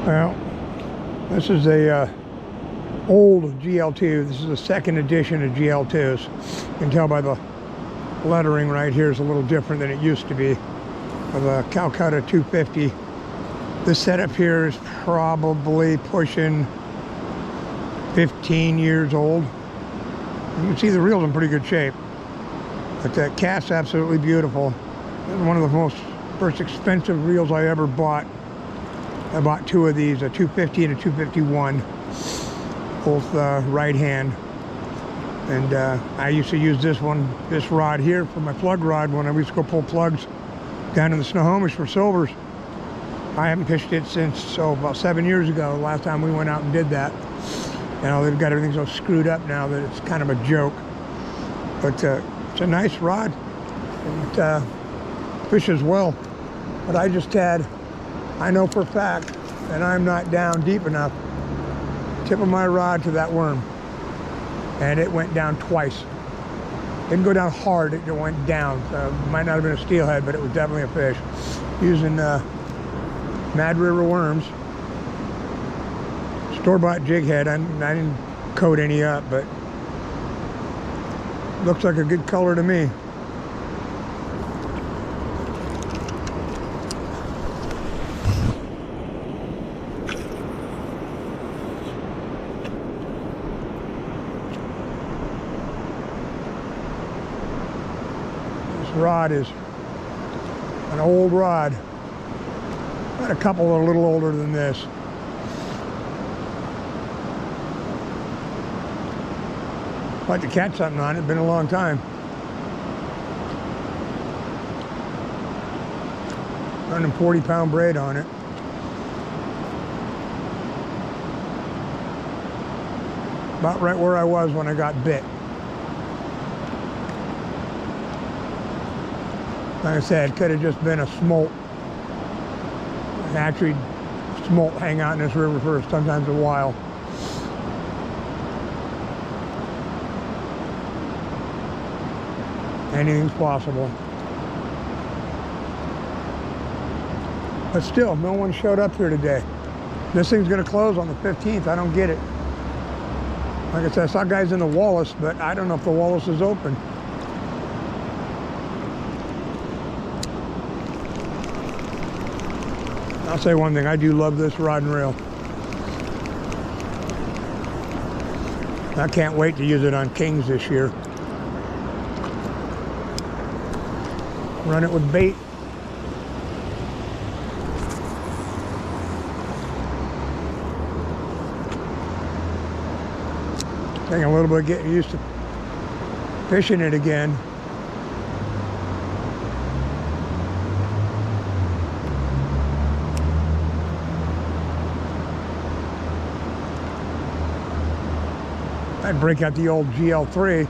Well, this is a old GL2. This is the second edition of GL2s. You can tell by the lettering right here is a little different than it used to be. With a Calcutta 250. This setup here is probably pushing 15 years old. You can see the reel's in pretty good shape. But that cast's absolutely beautiful. One of the first expensive reels I ever bought. I bought two of these, a 250 and a 251, both right hand. And I used to use this rod here for my plug rod when I used to go pull plugs down in the Skykomish for silvers. I haven't fished it since, about 7 years ago, the last time we went out and did that. You know, they've got everything so screwed up now that it's kind of a joke. But it's a nice rod. It fishes well. But I know for a fact that I'm not down deep enough. Tip of my rod to that worm. And it went down twice. Didn't go down hard, it went down. Might not have been a steelhead, but it was definitely a fish. Using Mad River worms. Store-bought jig head. I didn't coat any up, but looks like a good color to me. Rod is an old rod. Got a couple that are a little older than this. Like to catch something on it, been a long time. Running 40-pound braid on it. About right where I was when I got bit. Like I said, it could have just been a smolt. Actually, smolt hang out in this river for sometimes a while. Anything's possible. But still, no one showed up here today. This thing's going to close on the 15th. I don't get it. Like I said, I saw guys in the Wallace, but I don't know if the Wallace is open. I'll say one thing, I do love this rod and reel. I can't wait to use it on kings this year. Run it with bait. Taking a little bit of getting used to fishing it again. I'd break out the old GL3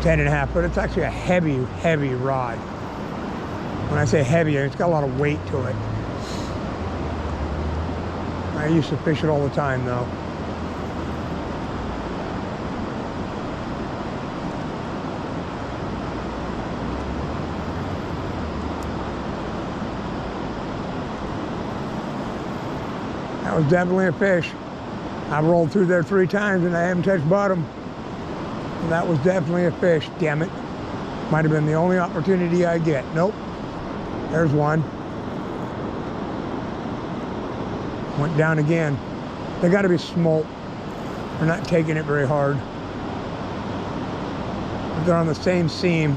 10.5, but it's actually a heavy, heavy rod. When I say heavy, it's got a lot of weight to it. I used to fish it all the time though. That was definitely a fish. I rolled through there 3 times and I haven't touched bottom. And that was definitely a fish, damn it. Might have been the only opportunity I get. Nope. There's one. Went down again. They got to be smolt. They're not taking it very hard. But they're on the same seam.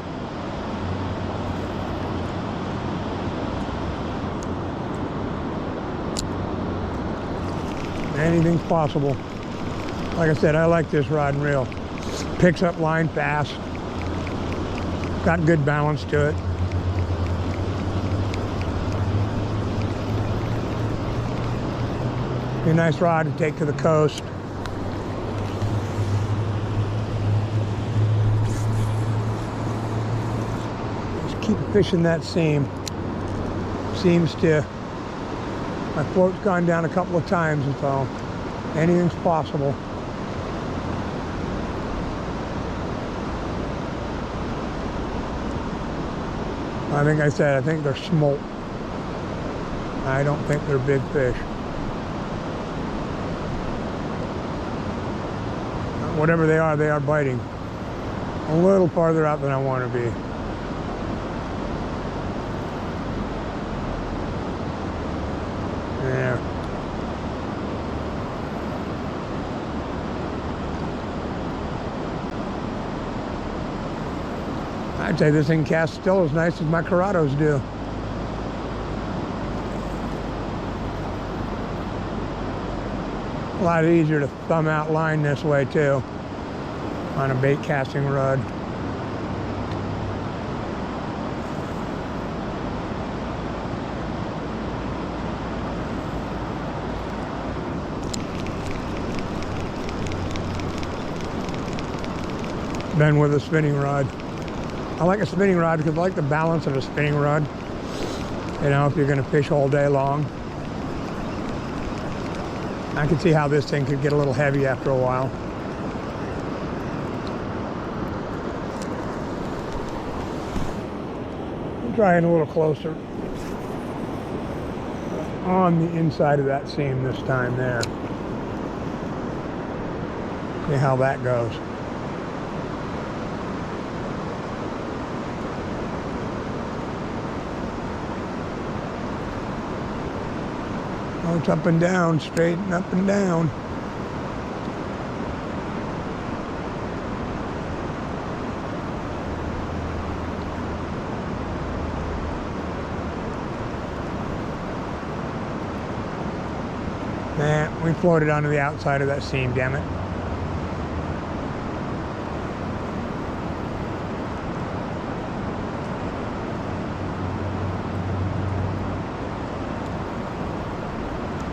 Anything's possible. Like I said, I like this rod and reel. Picks up line fast. Got good balance to it. Be a nice rod to take to the coast. Just keep fishing that seam. Seems to, my float's gone down a couple of times, and so anything's possible. I think they're smolt. I don't think they're big fish. whatever they are biting. A little farther out than I want to be. There. I'd say this thing casts still as nice as my Corrados do. A lot easier to thumb out line this way too on a bait casting rod. Then with a spinning rod. I like a spinning rod because I like the balance of a spinning rod. You know, if you're going to fish all day long. I can see how this thing could get a little heavy after a while. I'm trying a little closer. On the inside of that seam this time there. See how that goes. Oh, it's up and down, straight and up and down. Nah, we floated onto the outside of that seam, damn it.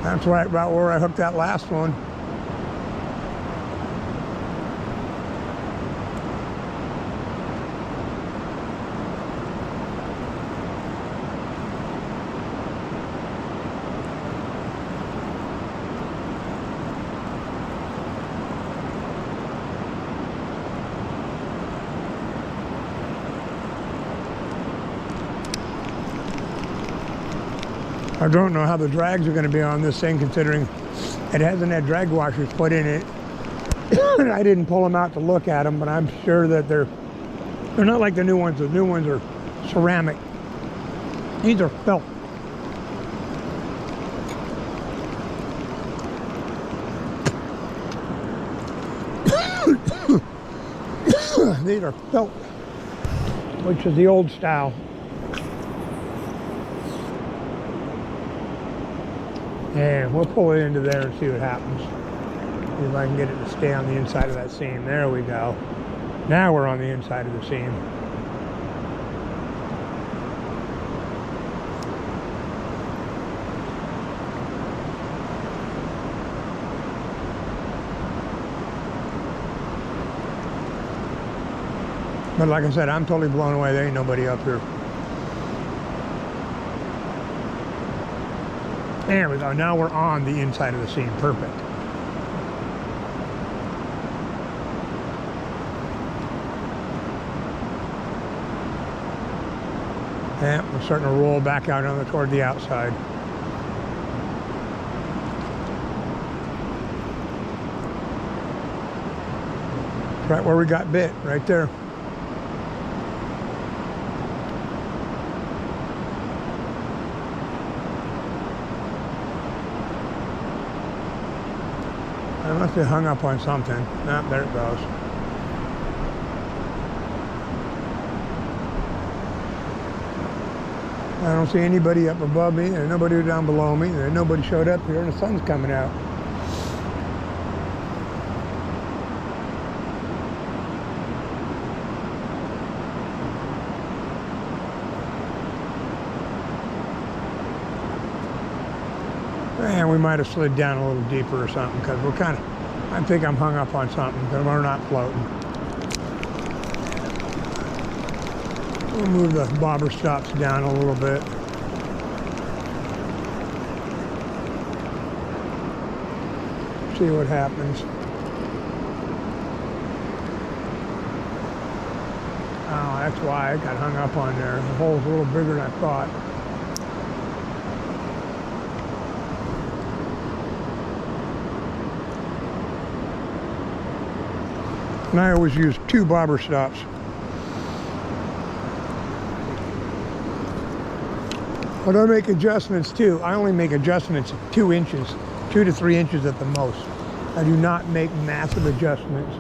That's right about where I hooked that last one. I don't know how the drags are going to be on this thing, considering it hasn't had drag washers put in it. I didn't pull them out to look at them, but I'm sure that they're not like the new ones. The new ones are ceramic. These are felt. These are felt, which is the old style. And we'll pull it into there and see what happens. See if I can get it to stay on the inside of that seam. There we go. Now we're on the inside of the seam. But like I said, I'm totally blown away. There ain't nobody up here. There we go. Now we're on the inside of the seam. Perfect. And we're starting to roll back out on toward the outside. Right where we got bit, right there. I must have hung up on something. Ah, there it goes. I don't see anybody up above me. There's nobody down below me. There's nobody showed up here, and the sun's coming out. And we might have slid down a little deeper or something, because we're kind of, I think I'm hung up on something, because we're not floating. We'll move the bobber stops down a little bit. See what happens. Oh, that's why I got hung up on there. The hole's a little bigger than I thought. And I always use 2 bobber stops. But I make adjustments too. I only make adjustments 2 inches, 2 to 3 inches at the most. I do not make massive adjustments.